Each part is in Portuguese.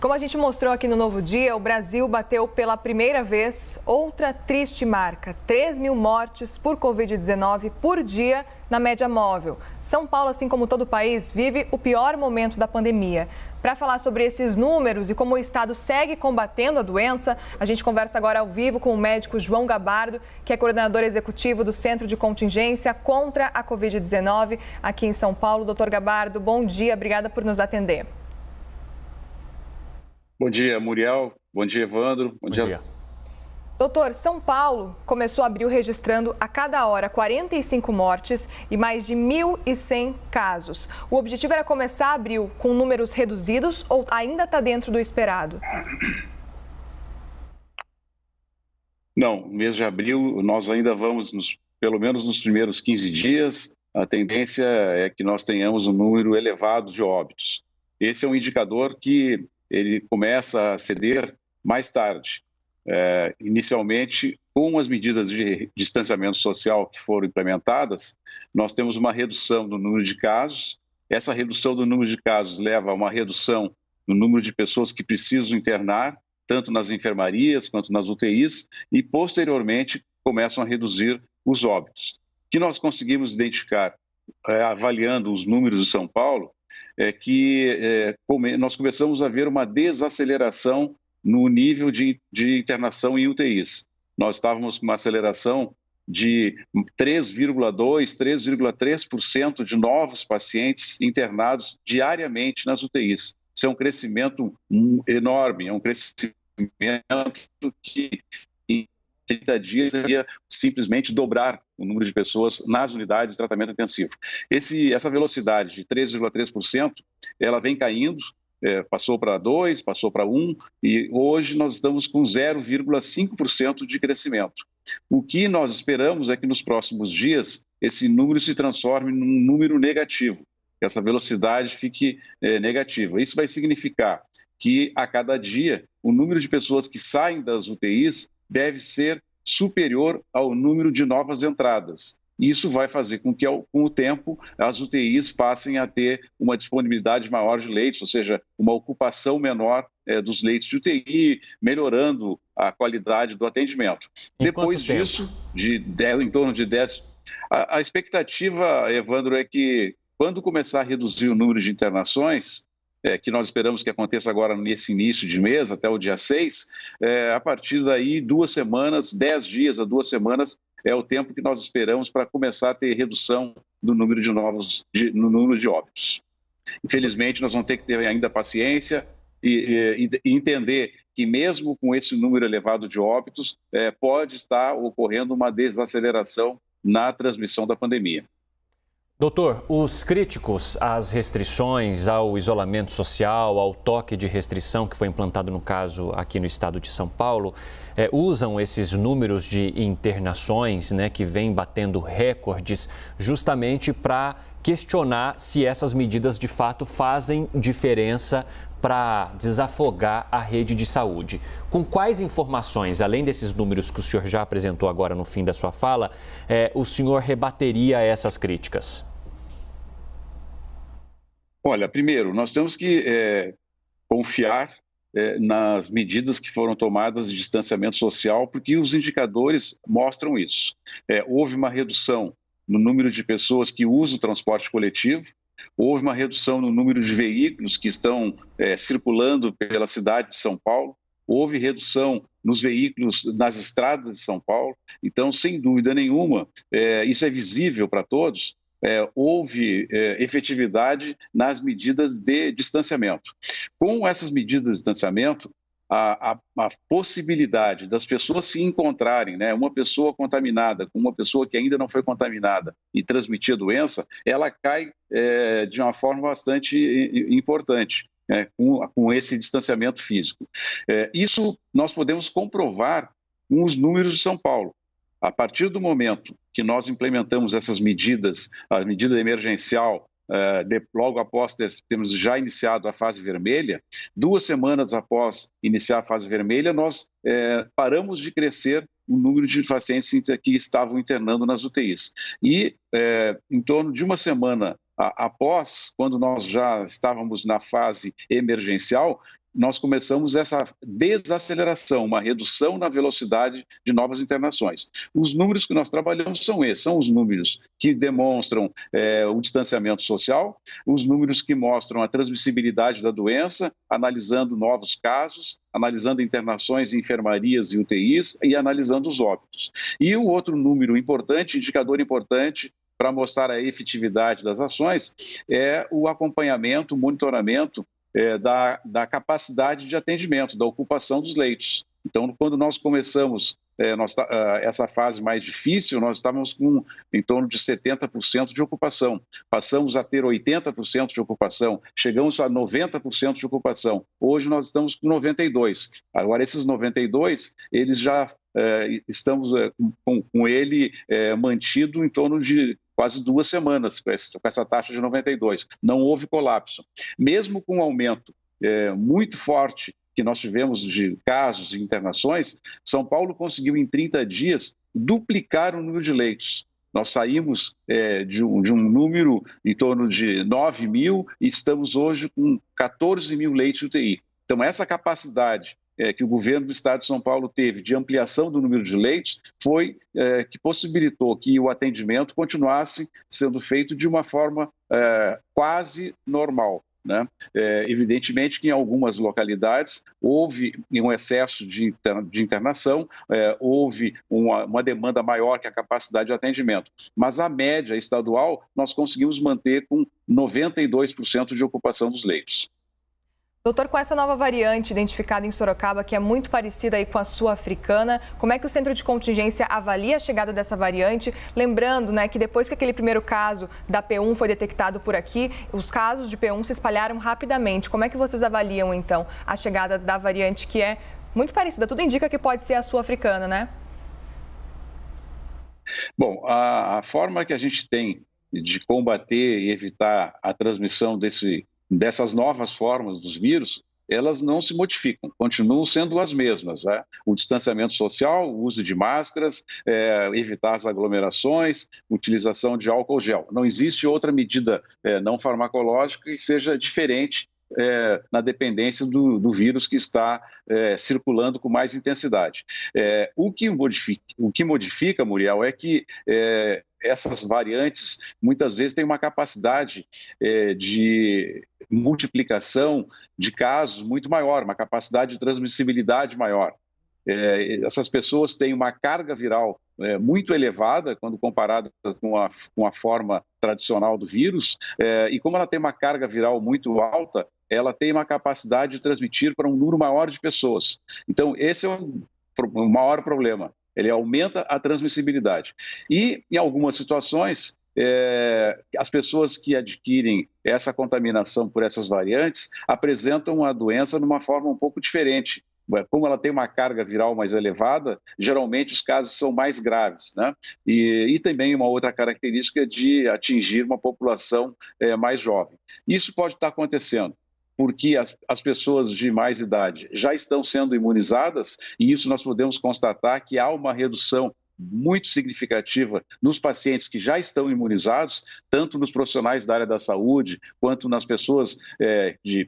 Como a gente mostrou aqui no Novo Dia, o Brasil bateu pela primeira vez outra triste marca: 3.000 mortes por Covid-19 por dia na média móvel. São Paulo, assim como todo o país, vive o pior momento da pandemia. Para falar sobre esses números e como o estado segue combatendo a doença, a gente conversa agora ao vivo com o médico João Gabardo, que é coordenador executivo do Centro de Contingência contra a Covid-19 aqui em São Paulo. Doutor Gabardo, bom dia, obrigada por nos atender. Bom dia, Muriel. Bom dia, Evandro. Bom dia. Doutor, São Paulo começou abril registrando a cada hora 45 mortes e mais de 1.100 casos. O objetivo era começar abril com números reduzidos ou ainda está dentro do esperado? Não, no mês de abril nós ainda vamos, pelo menos nos primeiros 15 dias, a tendência é que nós tenhamos um número elevado de óbitos. Esse é um indicador que ele começa a ceder mais tarde. Inicialmente, com as medidas de distanciamento social que foram implementadas, nós temos uma redução do número de casos. Essa redução do número de casos leva a uma redução no número de pessoas que precisam internar, tanto nas enfermarias quanto nas UTIs, e posteriormente começam a reduzir os óbitos. O que nós conseguimos identificar, avaliando os números de São Paulo, é que nós começamos a ver uma desaceleração no nível de internação em UTIs. Nós estávamos com uma aceleração de 3,2%, 3,3% de novos pacientes internados diariamente nas UTIs. Isso é um crescimento enorme, é um crescimento que em 30 dias ia simplesmente dobrar o número de pessoas nas unidades de tratamento intensivo. Essa velocidade de 3,3%, ela vem caindo, passou para 2%, passou para 1%, e hoje nós estamos com 0,5% de crescimento. O que nós esperamos é que nos próximos dias esse número se transforme num número negativo, que essa velocidade fique negativa. Isso vai significar que a cada dia o número de pessoas que saem das UTIs deve ser superior ao número de novas entradas. Isso vai fazer com que, com o tempo, as UTIs passem a ter uma disponibilidade maior de leitos, ou seja, uma ocupação menor dos leitos de UTI, melhorando a qualidade do atendimento. Depois disso, em torno de 10... A expectativa, Evandro, é que quando começar a reduzir o número de internações, que nós esperamos que aconteça agora nesse início de mês, até o dia 6, a partir daí 2 semanas, 10 dias a 2 semanas, é o tempo que nós esperamos para começar a ter redução do número no número de óbitos. Infelizmente, nós vamos ter que ter ainda paciência e entender que mesmo com esse número elevado de óbitos, pode estar ocorrendo uma desaceleração na transmissão da pandemia. Doutor, os críticos às restrições, ao isolamento social, ao toque de restrição que foi implantado no caso aqui no estado de São Paulo, usam esses números de internações, né, que vêm batendo recordes, justamente para questionar se essas medidas de fato fazem diferença para desafogar a rede de saúde. Com quais informações, além desses números que o senhor já apresentou agora no fim da sua fala, o senhor rebateria essas críticas? Olha, primeiro, nós temos que confiar nas medidas que foram tomadas de distanciamento social, porque os indicadores mostram isso. Houve uma redução no número de pessoas que usam o transporte coletivo, houve uma redução no número de veículos que estão circulando pela cidade de São Paulo, houve redução nos veículos nas estradas de São Paulo. Então, sem dúvida nenhuma, isso é visível para todos, houve efetividade nas medidas de distanciamento. Com essas medidas de distanciamento, a possibilidade das pessoas se encontrarem, né, uma pessoa contaminada com uma pessoa que ainda não foi contaminada e transmitir a doença, ela cai de uma forma bastante importante, com esse distanciamento físico. Isso nós podemos comprovar com os números de São Paulo. A partir do momento que nós implementamos essas medidas, a medida emergencial, logo após termos já iniciado a fase vermelha, 2 semanas após iniciar a fase vermelha, nós paramos de crescer o número de pacientes que estavam internando nas UTIs. E em torno de 1 semana após, quando nós já estávamos na fase emergencial, nós começamos essa desaceleração, uma redução na velocidade de novas internações. Os números que nós trabalhamos são esses, são os números que demonstram o distanciamento social, os números que mostram a transmissibilidade da doença, analisando novos casos, analisando internações em enfermarias e UTIs e analisando os óbitos. E um outro número importante, indicador importante, para mostrar a efetividade das ações, é o acompanhamento, o monitoramento da capacidade de atendimento, da ocupação dos leitos. Então, quando nós começamos essa fase mais difícil, nós estávamos com em torno de 70% de ocupação. Passamos a ter 80% de ocupação, chegamos a 90% de ocupação. Hoje nós estamos com 92%. Agora, esses 92%, eles já estamos com ele mantido em torno de quase 2 semanas com essa taxa de 92%. Não houve colapso. Mesmo com um aumento muito forte que nós tivemos de casos e internações, São Paulo conseguiu em 30 dias duplicar o número de leitos. Nós saímos de um número em torno de 9 mil e estamos hoje com 14 mil leitos de UTI. Então, essa capacidade que o governo do estado de São Paulo teve de ampliação do número de leitos foi que possibilitou que o atendimento continuasse sendo feito de uma forma quase normal. Né? Evidentemente que em algumas localidades houve um excesso de internação, houve uma demanda maior que a capacidade de atendimento, mas a média estadual nós conseguimos manter com 92% de ocupação dos leitos. Doutor, com essa nova variante identificada em Sorocaba, que é muito parecida aí com a sul-africana, como é que o centro de contingência avalia a chegada dessa variante? Lembrando, né, que depois que aquele primeiro caso da P1 foi detectado por aqui, os casos de P1 se espalharam rapidamente. Como é que vocês avaliam, então, a chegada da variante que é muito parecida? Tudo indica que pode ser a sul-africana, né? Bom, a forma que a gente tem de combater e evitar a transmissão dessas novas formas dos vírus, elas não se modificam, continuam sendo as mesmas. Né? O distanciamento social, o uso de máscaras, evitar as aglomerações, utilização de álcool gel. Não existe outra medida não farmacológica que seja diferente na dependência do vírus que está circulando com mais intensidade. O que modifica, Muriel, é que essas variantes muitas vezes têm uma capacidade de multiplicação de casos muito maior, uma capacidade de transmissibilidade maior. Essas pessoas têm uma carga viral muito elevada quando comparada com a forma tradicional do vírus, e como ela tem uma carga viral muito alta, ela tem uma capacidade de transmitir para um número maior de pessoas. Então, esse é o maior problema. Ele aumenta a transmissibilidade. E, em algumas situações, as pessoas que adquirem essa contaminação por essas variantes apresentam a doença de uma forma um pouco diferente. Como ela tem uma carga viral mais elevada, geralmente os casos são mais graves, né? E também uma outra característica de atingir uma população mais jovem. Isso pode estar acontecendo porque as pessoas de mais idade já estão sendo imunizadas, e isso nós podemos constatar que há uma redução muito significativa nos pacientes que já estão imunizados, tanto nos profissionais da área da saúde, quanto nas pessoas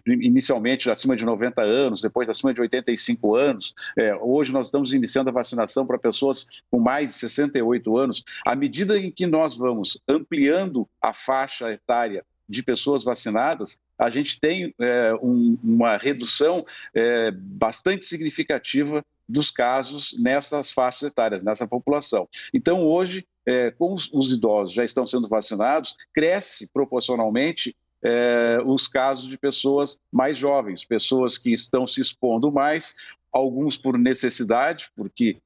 inicialmente acima de 90 anos, depois acima de 85 anos. Hoje nós estamos iniciando a vacinação para pessoas com mais de 68 anos. À medida em que nós vamos ampliando a faixa etária de pessoas vacinadas, a gente tem uma redução bastante significativa dos casos nessas faixas etárias, nessa população. Então, hoje, com os idosos já estão sendo vacinados, cresce proporcionalmente os casos de pessoas mais jovens, pessoas que estão se expondo mais, alguns por necessidade, porque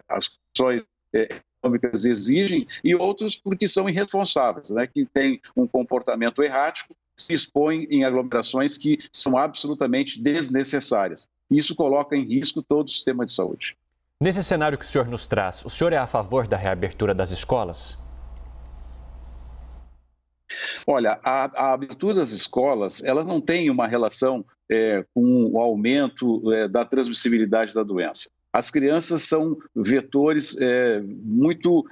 as condições econômicas exigem, e outros porque são irresponsáveis, né, que têm um comportamento errático, se expõem em aglomerações que são absolutamente desnecessárias. Isso coloca em risco todo o sistema de saúde. Nesse cenário que o senhor nos traz, o senhor é a favor da reabertura das escolas? Olha, a abertura das escolas, ela não tem uma relação com o aumento da transmissibilidade da doença. As crianças são vetores muito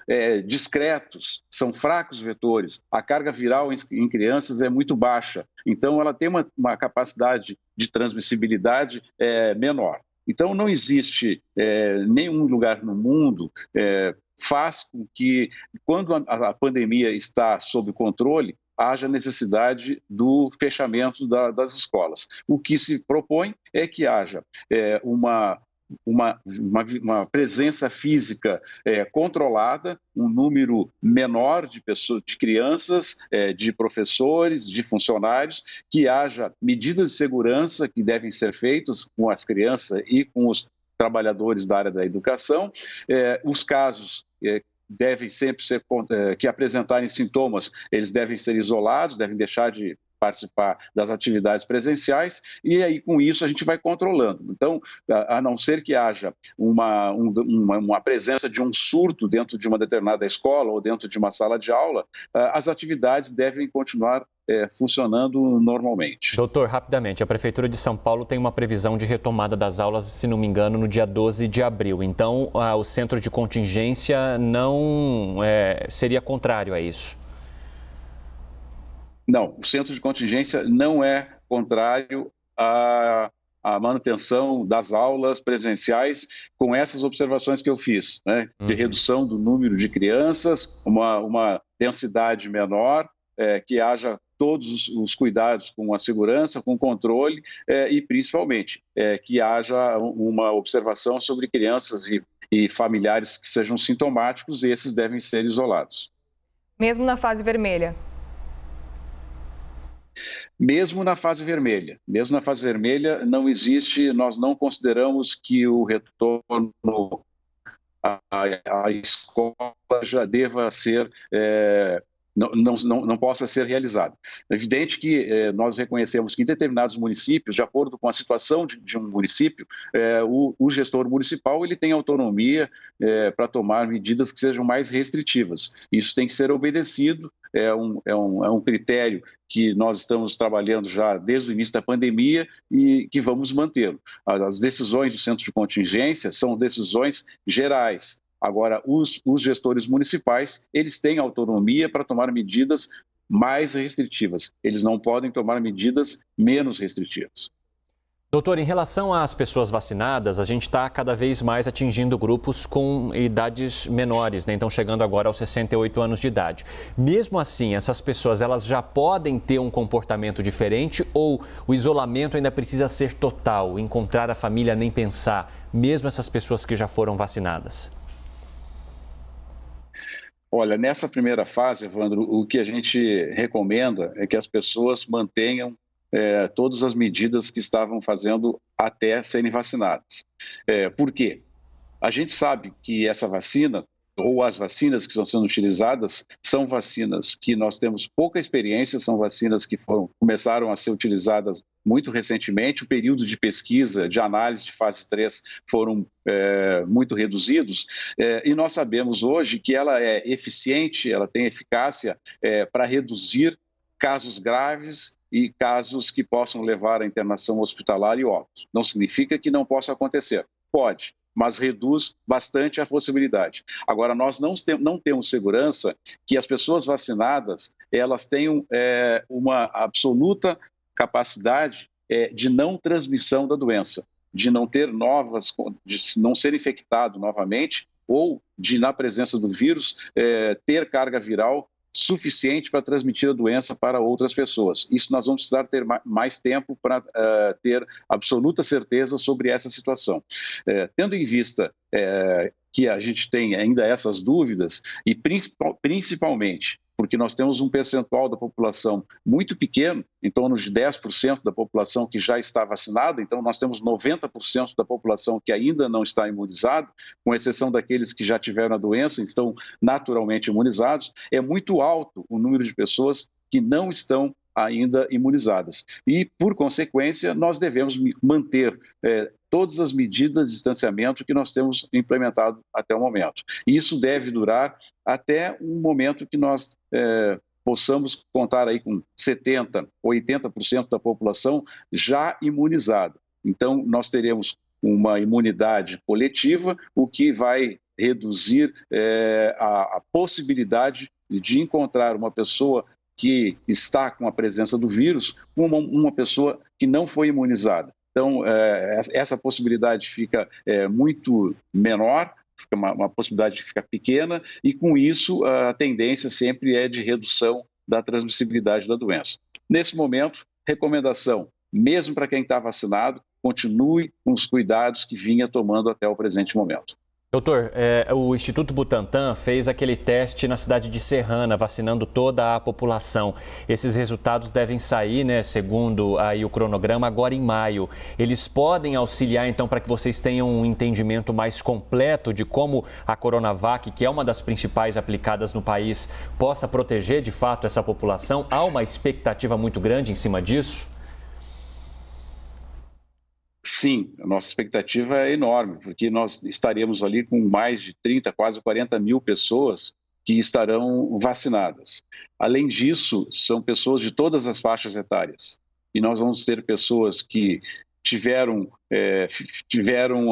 discretos, são fracos vetores. A carga viral em crianças é muito baixa, então ela tem uma capacidade de transmissibilidade menor. Então não existe nenhum lugar no mundo faz com que, quando a pandemia está sob controle, haja necessidade do fechamento das escolas. O que se propõe é que haja uma presença física controlada, um número menor de pessoas, de crianças, de professores, de funcionários, que haja medidas de segurança que devem ser feitas com as crianças e com os trabalhadores da área da educação. Os casos devem sempre ser, que apresentarem sintomas, eles devem ser isolados, devem deixar de participar das atividades presenciais, e aí com isso a gente vai controlando. Então, a não ser que haja uma presença de um surto dentro de uma determinada escola ou dentro de uma sala de aula, as atividades devem continuar funcionando normalmente. Doutor, rapidamente, a Prefeitura de São Paulo tem uma previsão de retomada das aulas, se não me engano, no dia 12 de abril. Então, o centro de contingência não seria contrário a isso? Não, o centro de contingência não é contrário à manutenção das aulas presenciais com essas observações que eu fiz, né? De redução do número de crianças, uma densidade menor, que haja todos os cuidados com a segurança, com o controle e, principalmente, que haja uma observação sobre crianças e familiares que sejam sintomáticos, e esses devem ser isolados. Mesmo na fase vermelha? Mesmo na fase vermelha não existe, nós não consideramos que o retorno à escola já deva ser, não possa ser realizado. É evidente que nós reconhecemos que em determinados municípios, de acordo com a situação de um município, o gestor municipal ele tem autonomia para tomar medidas que sejam mais restritivas. Isso tem que ser obedecido, é um critério que nós estamos trabalhando já desde o início da pandemia e que vamos mantê-lo. As decisões do centro de contingência são decisões gerais. Agora, os gestores municipais, eles têm autonomia para tomar medidas mais restritivas. Eles não podem tomar medidas menos restritivas. Doutor, em relação às pessoas vacinadas, a gente está cada vez mais atingindo grupos com idades menores, né? Então chegando agora aos 68 anos de idade. Mesmo assim, essas pessoas elas já podem ter um comportamento diferente ou o isolamento ainda precisa ser total, encontrar a família nem pensar, mesmo essas pessoas que já foram vacinadas? Olha, nessa primeira fase, Evandro, o que a gente recomenda é que as pessoas mantenham todas as medidas que estavam fazendo até serem vacinadas. Por quê? A gente sabe que essa vacina, ou as vacinas que estão sendo utilizadas, são vacinas que nós temos pouca experiência, são vacinas que começaram a ser utilizadas muito recentemente, o período de pesquisa, de análise de fase 3 foram muito reduzidos, e nós sabemos hoje que ela é eficiente, ela tem eficácia para reduzir casos graves e casos que possam levar à internação hospitalar e óbito. Não significa que não possa acontecer, pode, mas reduz bastante a possibilidade. Agora, nós não temos segurança que as pessoas vacinadas elas tenham uma absoluta capacidade de não transmissão da doença, de não ter de não ser infectado novamente ou de, na presença do vírus, ter carga viral suficiente para transmitir a doença para outras pessoas. Isso nós vamos precisar ter mais tempo para ter absoluta certeza sobre essa situação. Tendo em vista que a gente tem ainda essas dúvidas, e principalmente porque nós temos um percentual da população muito pequeno, em torno de 10% da população que já está vacinada, então nós temos 90% da população que ainda não está imunizada, com exceção daqueles que já tiveram a doença e estão naturalmente imunizados, é muito alto o número de pessoas que não estão ainda imunizadas. E, por consequência, nós devemos manter todas as medidas de distanciamento que nós temos implementado até o momento. E isso deve durar até um momento que nós possamos contar aí com 70%, 80% da população já imunizada. Então, nós teremos uma imunidade coletiva, o que vai reduzir a possibilidade de encontrar uma pessoa que está com a presença do vírus com uma pessoa que não foi imunizada. Então, essa possibilidade fica muito menor, fica uma possibilidade que fica pequena, e com isso a tendência sempre é de redução da transmissibilidade da doença. Nesse momento, recomendação, mesmo para quem está vacinado, continue com os cuidados que vinha tomando até o presente momento. Doutor, o Instituto Butantan fez aquele teste na cidade de Serrana, vacinando toda a população. Esses resultados devem sair, né, segundo aí o cronograma, agora em maio. Eles podem auxiliar, então, para que vocês tenham um entendimento mais completo de como a Coronavac, que é uma das principais aplicadas no país, possa proteger, de fato, essa população? Há uma expectativa muito grande em cima disso? Sim, a nossa expectativa é enorme, porque nós estaremos ali com mais de 30, quase 40 mil pessoas que estarão vacinadas. Além disso, são pessoas de todas as faixas etárias. E nós vamos ter pessoas que tiveram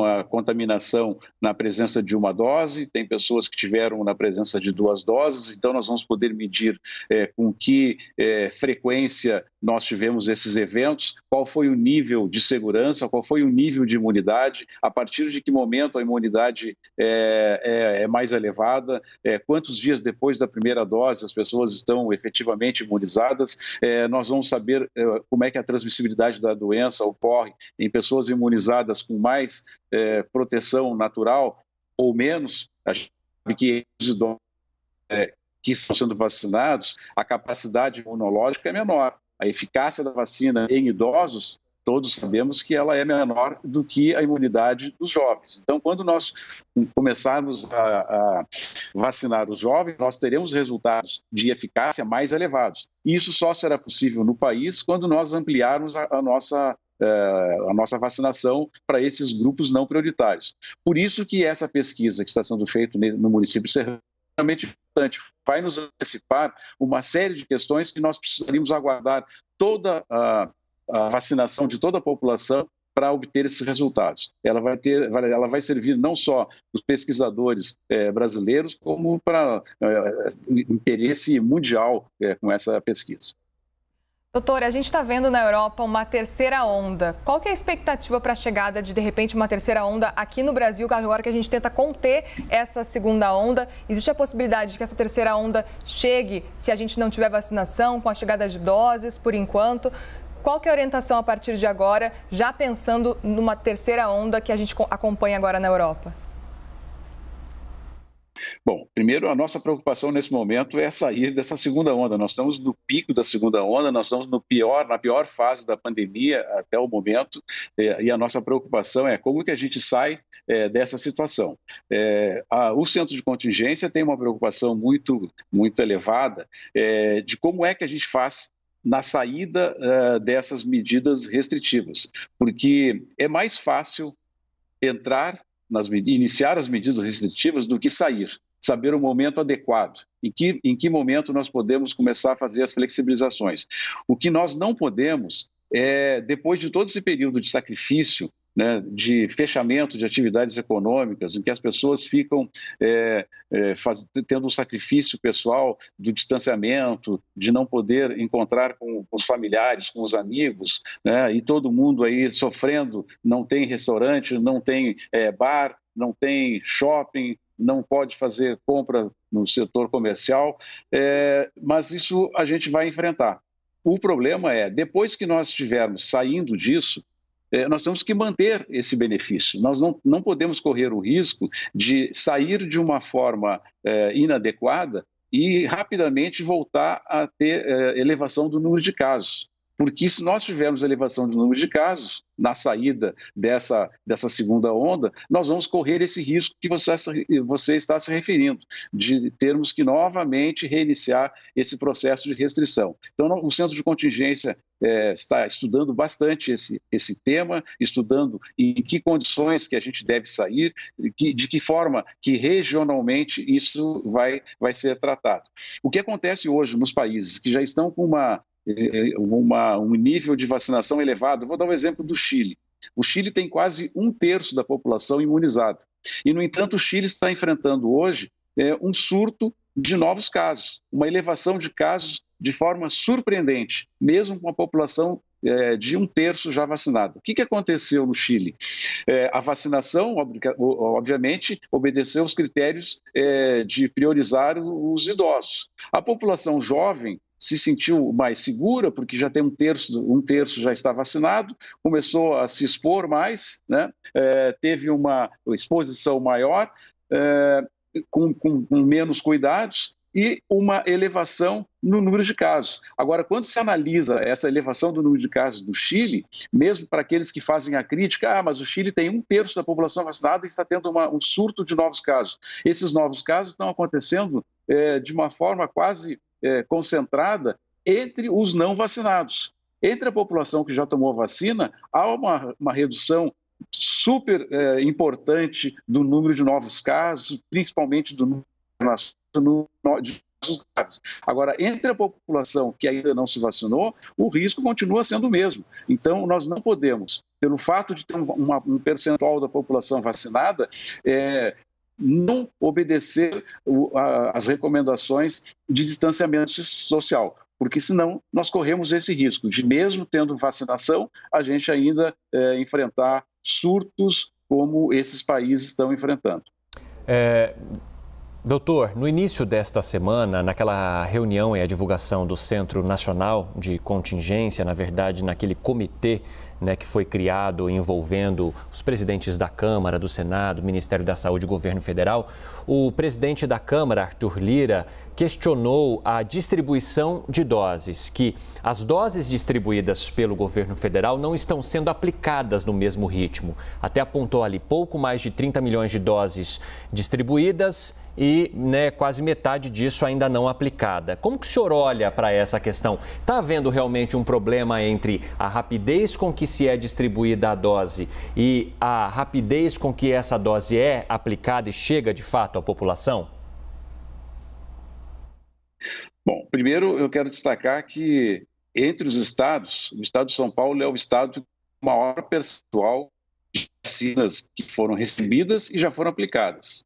a contaminação na presença de uma dose, tem pessoas que tiveram na presença de 2 doses, então nós vamos poder medir com que frequência nós tivemos esses eventos, qual foi o nível de segurança, qual foi o nível de imunidade, a partir de que momento a imunidade é mais elevada, quantos dias depois da primeira dose as pessoas estão efetivamente imunizadas, nós vamos saber como é que a transmissibilidade da doença ocorre em pessoas imunizadas com mais proteção natural ou menos. A gente sabe que que estão sendo vacinados, a capacidade imunológica é menor. A eficácia da vacina em idosos, todos sabemos que ela é menor do que a imunidade dos jovens. Então, quando nós começarmos a vacinar os jovens, nós teremos resultados de eficácia mais elevados. E isso só será possível no país quando nós ampliarmos a nossa vacinação para esses grupos não prioritários. Por isso que essa pesquisa que está sendo feita no município de Serrana é realmente importante, vai nos antecipar uma série de questões que nós precisaríamos aguardar toda a vacinação de toda a população para obter esses resultados. Ela vai servir não só para os pesquisadores brasileiros, como para interesse mundial com essa pesquisa. Doutor, a gente está vendo na Europa uma terceira onda. Qual que é a expectativa para a chegada de repente, uma terceira onda aqui no Brasil, agora que a gente tenta conter essa segunda onda? Existe a possibilidade de que essa terceira onda chegue se a gente não tiver vacinação, com a chegada de doses, por enquanto? Qual que é a orientação a partir de agora, já pensando numa terceira onda que a gente acompanha agora na Europa? Bom, primeiro, a nossa preocupação nesse momento é sair dessa segunda onda. Nós estamos no pico da segunda onda, nós estamos na pior fase da pandemia até o momento, e a nossa preocupação é como que a gente sai dessa situação. O centro de contingência tem uma preocupação muito, muito elevada de como é que a gente faz na saída dessas medidas restritivas, porque é mais fácil iniciar as medidas restritivas do que saber o momento adequado, em que momento nós podemos começar a fazer as flexibilizações. O que nós não podemos depois de todo esse período de sacrifício, né, de fechamento de atividades econômicas, em que as pessoas ficam tendo um sacrifício pessoal do distanciamento, de não poder encontrar com os familiares, com os amigos, né, e todo mundo aí sofrendo, não tem restaurante, não tem bar, não tem shopping, não pode fazer compra no setor comercial, mas isso a gente vai enfrentar. O problema depois que nós estivermos saindo disso, nós temos que manter esse benefício. Nós não podemos correr o risco de sair de uma forma inadequada e rapidamente voltar a ter elevação do número de casos. Porque se nós tivermos elevação do número de casos na saída dessa segunda onda, nós vamos correr esse risco que você está se referindo, de termos que novamente reiniciar esse processo de restrição. Então, o Centro de Contingência está estudando bastante esse tema, estudando em que condições que a gente deve sair, de que forma que regionalmente isso vai ser tratado. O que acontece hoje nos países que já estão com um nível de vacinação elevado, vou dar um exemplo do Chile. O Chile tem quase 1/3 da população imunizada. E, no entanto, o Chile está enfrentando hoje um surto de novos casos, uma elevação de casos de forma surpreendente, mesmo com a população de 1/3 já vacinada. O que aconteceu no Chile? A vacinação, obviamente, obedeceu aos critérios de priorizar os idosos. A população jovem se sentiu mais segura, porque já tem 1/3 já está vacinado, começou a se expor mais, né? Teve uma exposição maior, com menos cuidados, e uma elevação no número de casos. Agora, quando se analisa essa elevação do número de casos do Chile, mesmo para aqueles que fazem a crítica, mas o Chile tem 1/3 da população vacinada e está tendo um surto de novos casos. Esses novos casos estão acontecendo de uma forma quase concentrada entre os não vacinados. Entre a população que já tomou vacina, há uma redução super importante do número de novos casos, principalmente do número de casos. Agora, entre a população que ainda não se vacinou, o risco continua sendo o mesmo. Então, nós não podemos, pelo fato de ter um percentual da população vacinada, não obedecer às recomendações de distanciamento social, porque senão nós corremos esse risco de, mesmo tendo vacinação, a gente ainda enfrentar surtos como esses países estão enfrentando. Doutor, no início desta semana, naquela reunião e a divulgação do Centro Nacional de Contingência, na verdade, naquele comitê, né, que foi criado envolvendo os presidentes da Câmara, do Senado, Ministério da Saúde e Governo Federal, o presidente da Câmara, Arthur Lira, questionou a distribuição de doses, que as doses distribuídas pelo governo federal não estão sendo aplicadas no mesmo ritmo. Até apontou ali pouco mais de 30 milhões de doses distribuídas e quase metade disso ainda não aplicada. Como que o senhor olha para essa questão? Está havendo realmente um problema entre a rapidez com que se é distribuída a dose e a rapidez com que essa dose é aplicada e chega de fato à população? Bom, primeiro eu quero destacar que entre os estados, o estado de São Paulo é o estado com maior percentual de vacinas que foram recebidas e já foram aplicadas.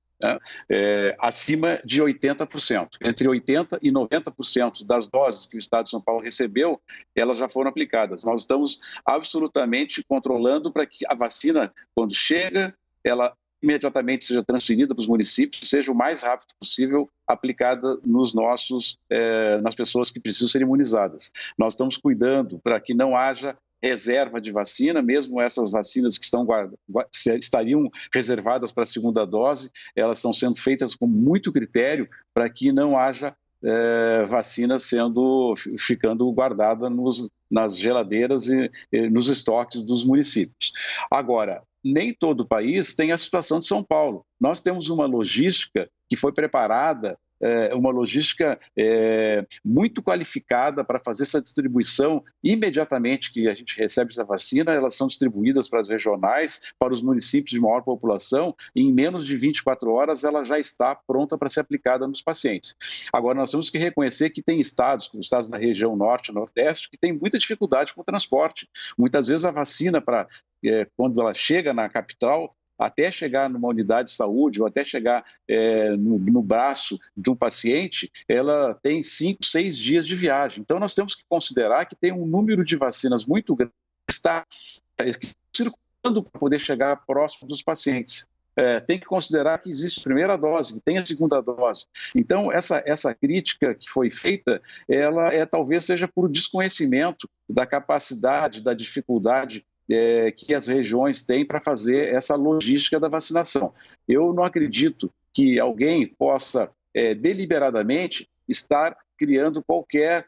Acima de 80%. Entre 80% e 90% das doses que o estado de São Paulo recebeu, elas já foram aplicadas. Nós estamos absolutamente controlando para que a vacina, quando chega, ela imediatamente seja transferida para os municípios, seja o mais rápido possível aplicada nas pessoas que precisam ser imunizadas. Nós estamos cuidando para que não haja reserva de vacina, mesmo essas vacinas que estariam reservadas para a segunda dose, elas estão sendo feitas com muito critério para que não haja vacina ficando guardada nas geladeiras e nos estoques dos municípios. Agora, nem todo o país tem a situação de São Paulo. Nós temos uma logística que foi preparada, uma logística muito qualificada para fazer essa distribuição. Imediatamente que a gente recebe essa vacina, elas são distribuídas para as regionais, para os municípios de maior população, e em menos de 24 horas ela já está pronta para ser aplicada nos pacientes. Agora, nós temos que reconhecer que tem estados, como estados da região norte e nordeste, que têm muita dificuldade com o transporte. Muitas vezes a vacina, quando ela chega na capital, até chegar numa unidade de saúde ou até chegar no braço de um paciente, ela tem 5, 6 dias de viagem. Então, nós temos que considerar que tem um número de vacinas muito grande que está circulando para poder chegar próximo dos pacientes. Tem que considerar que existe a primeira dose, que tem a segunda dose. Então, essa crítica que foi feita, ela talvez seja por desconhecimento da capacidade, da dificuldade que as regiões têm para fazer essa logística da vacinação. Eu não acredito que alguém possa deliberadamente estar criando qualquer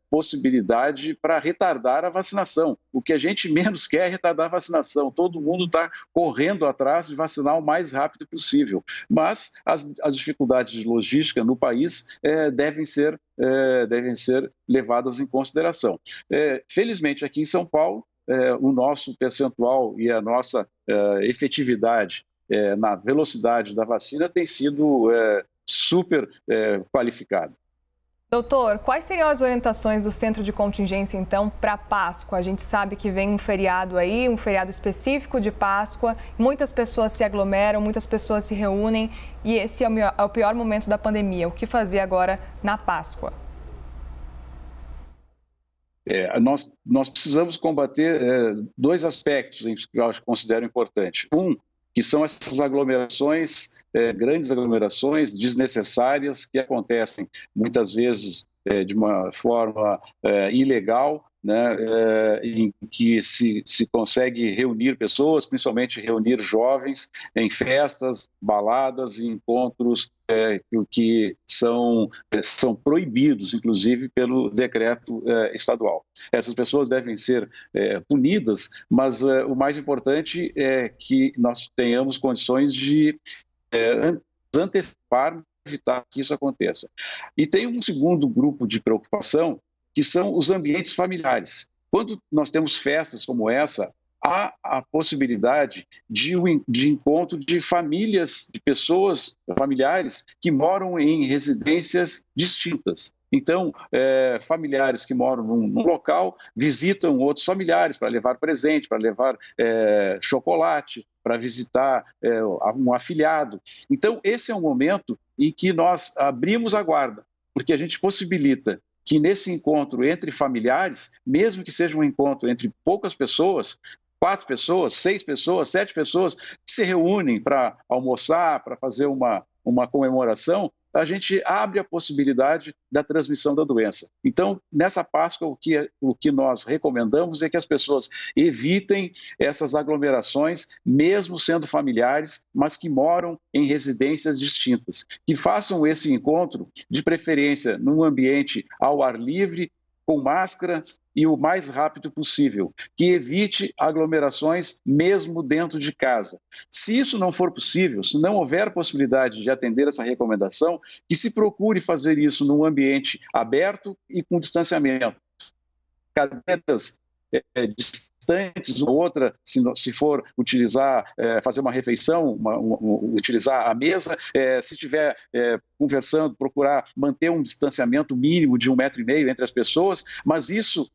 possibilidade para retardar a vacinação. O que a gente menos quer é retardar a vacinação. Todo mundo está correndo atrás de vacinar o mais rápido possível. Mas as dificuldades de logística no país devem ser levadas em consideração. Felizmente, aqui em São Paulo, o nosso percentual e a nossa efetividade na velocidade da vacina tem sido super qualificado. Doutor, quais seriam as orientações do Centro de Contingência, então, para Páscoa? A gente sabe que vem um feriado aí, um feriado específico de Páscoa, muitas pessoas se aglomeram, muitas pessoas se reúnem e esse é o pior momento da pandemia. O que fazer agora na Páscoa? Nós precisamos combater dois aspectos que eu considero importante. Um, que são essas aglomerações, grandes aglomerações desnecessárias que acontecem muitas vezes de uma forma ilegal, né, em que se consegue reunir pessoas, principalmente reunir jovens em festas, baladas e encontros que são proibidos, inclusive, pelo decreto estadual. Essas pessoas devem ser punidas, mas o mais importante é que nós tenhamos condições de antecipar, evitar que isso aconteça. E tem um segundo grupo de preocupação, que são os ambientes familiares. Quando nós temos festas como essa, há a possibilidade de encontro de famílias, de pessoas, familiares, que moram em residências distintas. Então, familiares que moram num local visitam outros familiares para levar presente, para levar chocolate, para visitar um afilhado. Então, esse é um momento em que nós abrimos a guarda, porque a gente possibilita que nesse encontro entre familiares, mesmo que seja um encontro entre poucas pessoas, 4 pessoas, 6 pessoas, 7 pessoas, que se reúnem para almoçar, para fazer uma comemoração, a gente abre a possibilidade da transmissão da doença. Então, nessa Páscoa, o que nós recomendamos é que as pessoas evitem essas aglomerações, mesmo sendo familiares, mas que moram em residências distintas. Que façam esse encontro, de preferência, num ambiente ao ar livre, com máscaras e o mais rápido possível, que evite aglomerações mesmo dentro de casa. Se isso não for possível, se não houver possibilidade de atender essa recomendação, que se procure fazer isso num ambiente aberto e com distanciamento. Cadeiras distantes, outra, se for utilizar, fazer uma refeição, utilizar a mesa, se estiver conversando, procurar manter um distanciamento mínimo de 1,5 metro entre as pessoas, mas isso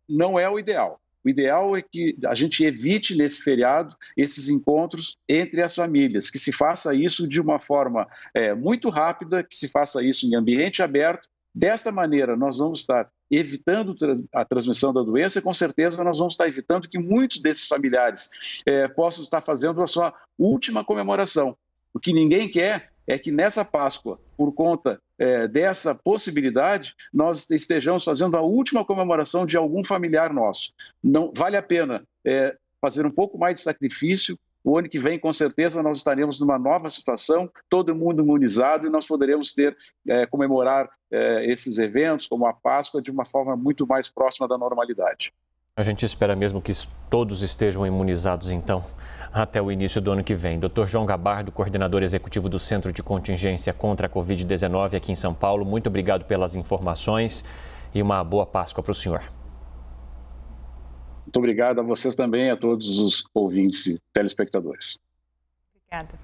não é o ideal. O ideal é que a gente evite nesse feriado esses encontros entre as famílias, que se faça isso de uma forma muito rápida, que se faça isso em ambiente aberto. Desta maneira, nós vamos estar evitando a transmissão da doença e, com certeza, nós vamos estar evitando que muitos desses familiares possam estar fazendo a sua última comemoração. O que ninguém quer é que nessa Páscoa, por conta dessa possibilidade, nós estejamos fazendo a última comemoração de algum familiar nosso. Não vale a pena fazer um pouco mais de sacrifício. O ano que vem, com certeza, nós estaremos numa nova situação, todo mundo imunizado, e nós poderemos comemorar esses eventos, como a Páscoa, de uma forma muito mais próxima da normalidade. A gente espera mesmo que todos estejam imunizados, então, até o início do ano que vem. Dr. João Gabardo, coordenador executivo do Centro de Contingência contra a Covid-19 aqui em São Paulo, muito obrigado pelas informações e uma boa Páscoa para o senhor. Muito obrigado a vocês também, a todos os ouvintes e telespectadores. Obrigada.